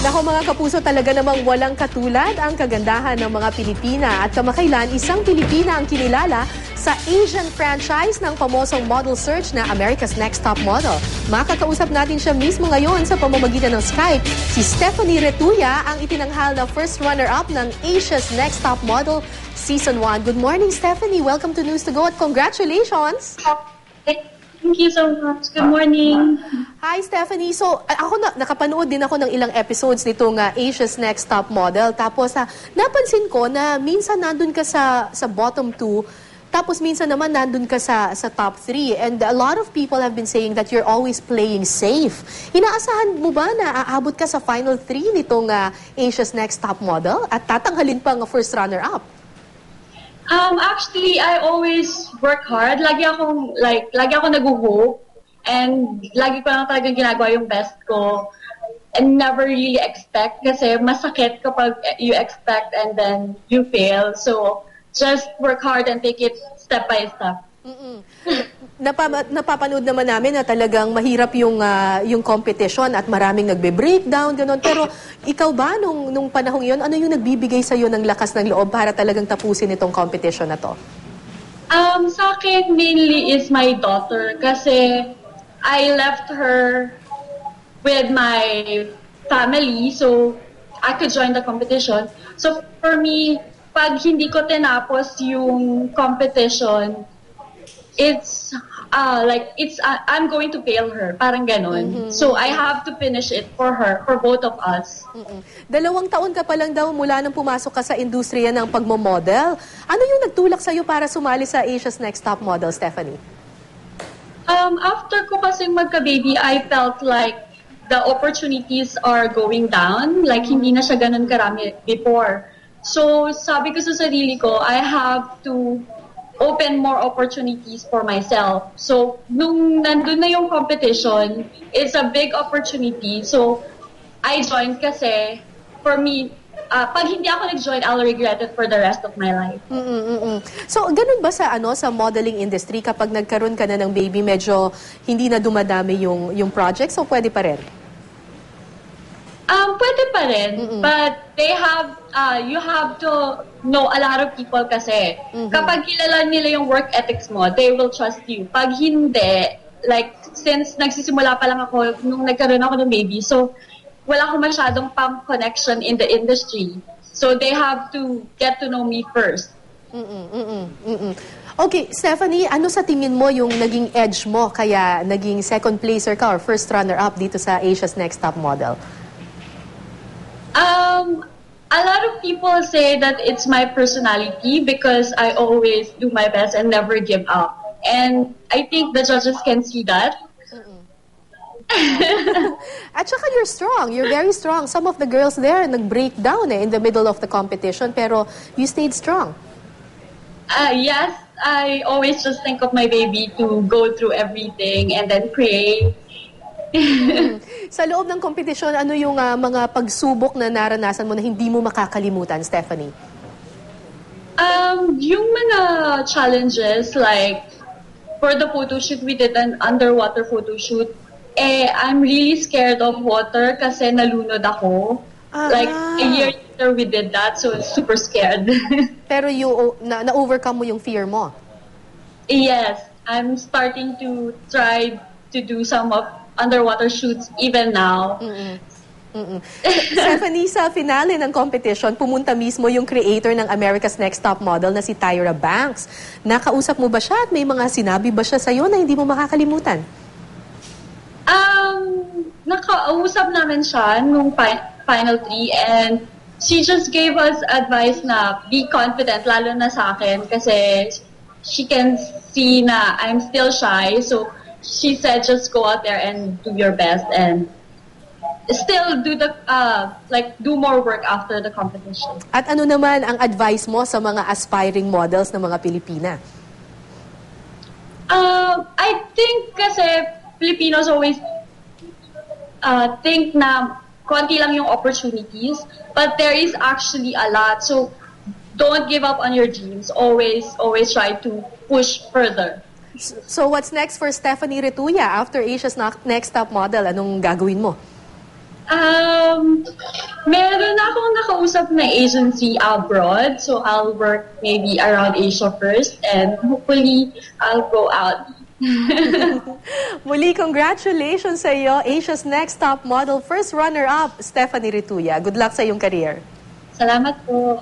Nako mga kapuso, talaga namang walang katulad ang kagandahan ng mga Pilipina at kamakailan isang Pilipina ang kinilala sa Asian franchise ng pamosong model search na America's Next Top Model. Makakausap natin siya mismo ngayon sa pamamagitan ng Skype. Si Stephanie Retuya ang itinanghal na first runner-up ng Asia's Next Top Model Season 1. Good morning, Stephanie. Welcome to News to Go at congratulations! Thank you so much. Good morning. Hi, Stephanie. So, ako nakapanood din ako ng ilang episodes nitong Asia's Next Top Model. Tapos, napansin ko na minsan nandun ka sa bottom 2, tapos minsan naman nandun ka sa top 3. And a lot of people have been saying that you're always playing safe. Inaasahan mo ba na aabot ka sa final 3 nitong Asia's Next Top Model at tatanghalin pang first runner-up? Actually, I always work hard. Lagi ako nag-hope. And lagi ko lang talagang ginagawa yung best ko. And never really expect. Kasi masakit kapag you expect and then you fail. So, just work hard and take it step by step. Napapanood naman namin na talagang mahirap yung competition at maraming nagbe-breakdown, gano'n. Pero ikaw ba, nung panahong yun, ano yung nagbibigay sa'yo ng lakas ng loob para talagang tapusin itong competition na to? Sa akin, mainly is my daughter. Kasi I left her with my family, so I could join the competition. So for me, pag hindi ko tinapos yung competition, it's I'm going to fail her, parang ganon. So I have to finish it for her, for both of us. 2 taon ka pa lang daw mula nang pumasok ka sa industriya ng pagmamodel. Ano yung nagtulak sa'yo para sumali sa Asia's Next Top Model, Stephanie? After ko kasing magka-baby, I felt like the opportunities are going down. Like hindi na siya ganon karami before. So sabi ko sa sarili ko, I have to open more opportunities for myself. So, nung nandun na yung competition, it's a big opportunity. So, I joined kasi, for me, pag hindi ako nag-join, I'll regret it for the rest of my life. So, ganun ba sa modeling industry, kapag nagkaroon ka na ng baby, medyo hindi na dumadami yung project, so pwede pa rin? Pwede pa rin, but you have to know a lot of people kasi. Kapag kilala nila yung work ethics mo, they will trust you. Pag hindi, like, since nagsisimula pa lang ako, nung nagkaroon ako ng baby, so wala akong masyadong connection in the industry. So they have to get to know me first. Okay, Stephanie, ano sa tingin mo yung naging edge mo kaya naging second placer ka or first runner-up dito sa Asia's Next Top Model? A lot of people say that it's my personality because I always do my best and never give up. And I think the judges can see that. At saka you're strong. You're very strong. Some of the girls there nag-break down in the middle of the competition, pero you stayed strong. Yes, I always just think of my baby to go through everything and then pray. Sa loob ng kompetisyon, ano yung mga pagsubok na naranasan mo na hindi mo makakalimutan, Stephanie? Yung mga challenges, like for the photo shoot, we did an underwater photo shoot. I'm really scared of water kasi nalunod ako. Like a year later we did that, so super scared. Pero na-overcome mo yung fear mo? Yes, I'm starting to try to do some of underwater shoots even now. Stephanie, sa finale ng competition, pumunta mismo yung creator ng America's Next Top Model na si Tyra Banks. Nakausap mo ba siya at may mga sinabi ba siya sa'yo na hindi mo makakalimutan? Nakausap namin siya nung final 3 and she just gave us advice na be confident, lalo na sa akin kasi she can see na I'm still shy, so she said just go out there and do your best and still do do more work after the competition. At ano naman ang advice mo sa mga aspiring models ng mga Pilipina? I think kasi Filipinos always think na konti lang yung opportunities, but there is actually a lot. So don't give up on your dreams. Always try to push further. So what's next for Stephanie Retuya after Asia's Next Top Model? Anong gagawin mo? nakausap na agency abroad. So I'll work maybe around Asia first and hopefully I'll go out. Muli, congratulations sa iyo, Asia's Next Top Model, first runner-up, Stephanie Rituya. Good luck sa iyong career. Salamat po.